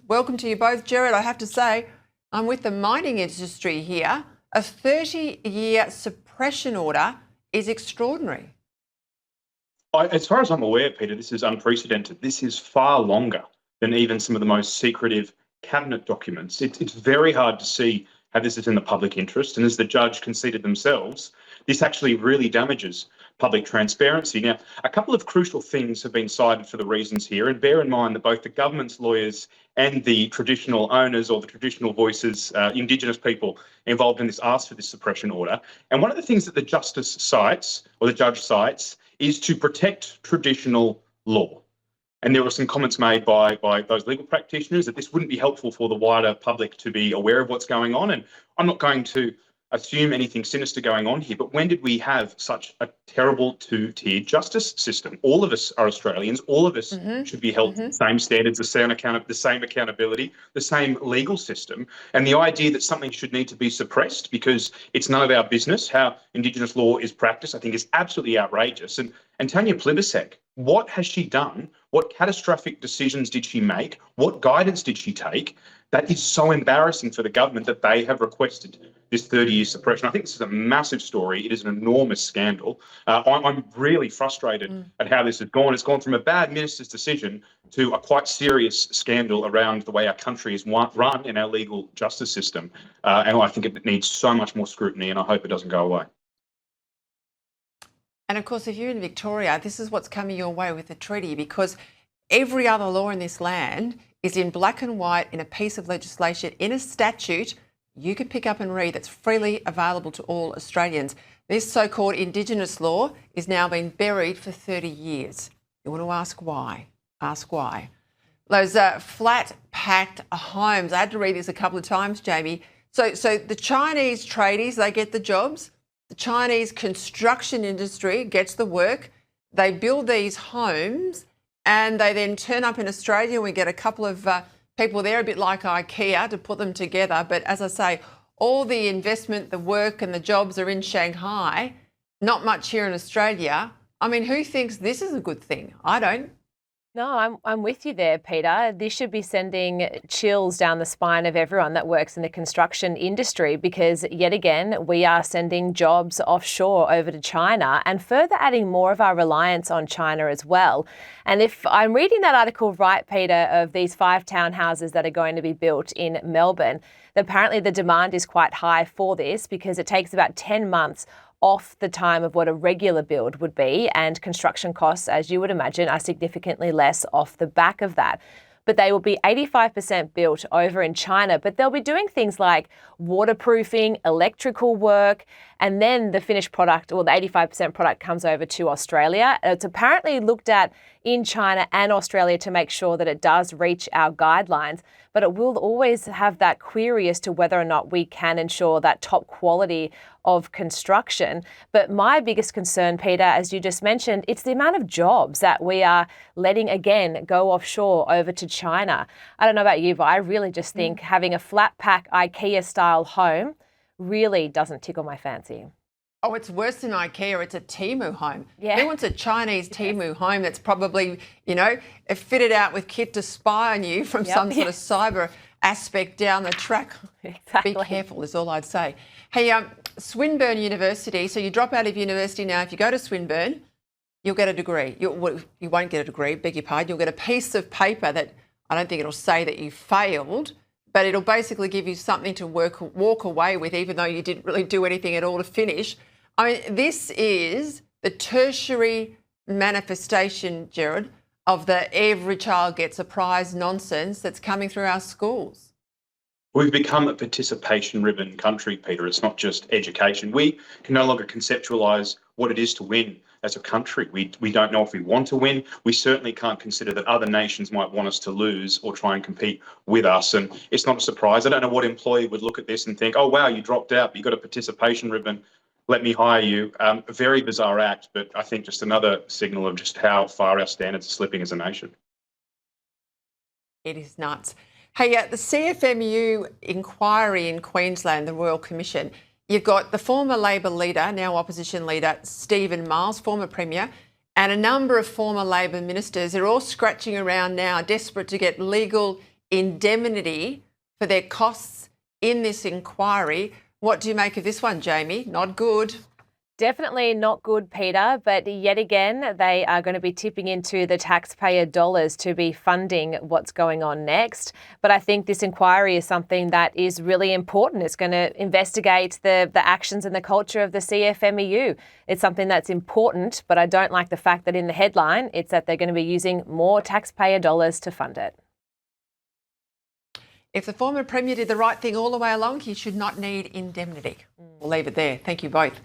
Welcome to you both. Gerard, I have to say, I'm with the mining industry here. A 30-year suppression order is extraordinary. As far as I'm aware, Peter, this is unprecedented. This is far longer than even some of the most secretive cabinet documents. It's very hard to see how this is in the public interest. And as the judge conceded themselves, this actually really damages public transparency. Now, a couple of crucial things have been cited for the reasons here. And bear in mind that both the government's lawyers and the traditional owners or the traditional voices, Indigenous people involved in this, asked for this suppression order. And one of the things that the justice cites, or the judge cites, is to protect traditional law. And there were some comments made by those legal practitioners that this wouldn't be helpful for the wider public to be aware of what's going on. And I'm not going to assume anything sinister going on here, but when did we have such a terrible two-tiered justice system? All of us are Australians. All of us should be held to the same standards, the same accountability, the same legal system. And the idea that something should need to be suppressed because it's none of our business how Indigenous law is practiced, I think is absolutely outrageous. And Tanya Plibersek, what has she done? What catastrophic decisions did she make? What guidance did she take? That is so embarrassing for the government that they have requested this 30-year suppression. I think this is a massive story. It is an enormous scandal. I'm really frustrated at how this has gone. It's gone from a bad minister's decision to a quite serious scandal around the way our country is run in our legal justice system. And I think it needs so much more scrutiny, and I hope it doesn't go away. And of course, if you're in Victoria, this is what's coming your way with the treaty, because every other law in this land is in black and white in a piece of legislation, in a statute you can pick up and read that's freely available to all Australians. This so-called Indigenous law is now been buried for 30 years. You want to ask why? Ask why. Those flat-packed homes, I had to read this a couple of times, Jamie. So the Chinese tradies, they get the jobs. The Chinese construction industry gets the work. They build these homes and they then turn up in Australia. We get a couple of people there, a bit like IKEA, to put them together. But as I say, all the investment, the work and the jobs are in Shanghai, not much here in Australia. I mean, who thinks this is a good thing? I don't. No, I'm with you there, Peter. This should be sending chills down the spine of everyone that works in the construction industry, because yet again, we are sending jobs offshore over to China and further adding more of our reliance on China as well. And if I'm reading that article right, Peter, of these 5 townhouses that are going to be built in Melbourne, apparently the demand is quite high for this because it takes about 10 months off the time of what a regular build would be, and construction costs, as you would imagine, are significantly less off the back of that. But they will be 85% built over in China, but they'll be doing things like waterproofing, electrical work, and then the finished product, or the 85% product, comes over to Australia. It's apparently looked at in China and Australia to make sure that it does reach our guidelines, but it will always have that query as to whether or not we can ensure that top quality of construction. But my biggest concern, Peter, as you just mentioned, it's the amount of jobs that we are letting, again, go offshore over to China. I don't know about you, but I really just think having a flat pack IKEA-style home really doesn't tickle my fancy. Oh, it's worse than IKEA. It's a Temu home. Yeah. Who wants a Chinese Temu home that's probably, fitted out with kit to spy on you from some sort of cyber aspect down the track? Exactly. Be careful is all I'd say. Hey, Swinburne University. So you drop out of university now. If you go to Swinburne, you'll get a degree. You won't get a degree, beg your pardon. You'll get a piece of paper that I don't think it'll say that you failed, but it'll basically give you something to walk away with, even though you didn't really do anything at all to finish. I mean, this is the tertiary manifestation, Gerard, of the every child gets a prize nonsense that's coming through our schools. We've become a participation-riven country, Peter. It's not just education. We can no longer conceptualise what it is to win as a country. We don't know if we want to win. We certainly can't consider that other nations might want us to lose or try and compete with us. And it's not a surprise. I don't know what employee would look at this and think, oh, wow, you dropped out, but you got a participation ribbon, let me hire you. A very bizarre act, but I think just another signal of just how far our standards are slipping as a nation. It is nuts. Hey, the CFMU inquiry in Queensland, the Royal Commission, you've got the former Labor leader, now opposition leader, Stephen Miles, former Premier, and a number of former Labor ministers. They're all scratching around now, desperate to get legal indemnity for their costs in this inquiry. What do you make of this one, Jamie? Not good. Definitely not good, Peter, but yet again, they are going to be tipping into the taxpayer dollars to be funding what's going on next. But I think this inquiry is something that is really important. It's going to investigate the actions and the culture of the CFMEU. It's something that's important, but I don't like the fact that in the headline, it's that they're going to be using more taxpayer dollars to fund it. If the former Premier did the right thing all the way along, he should not need indemnity. We'll leave it there. Thank you both.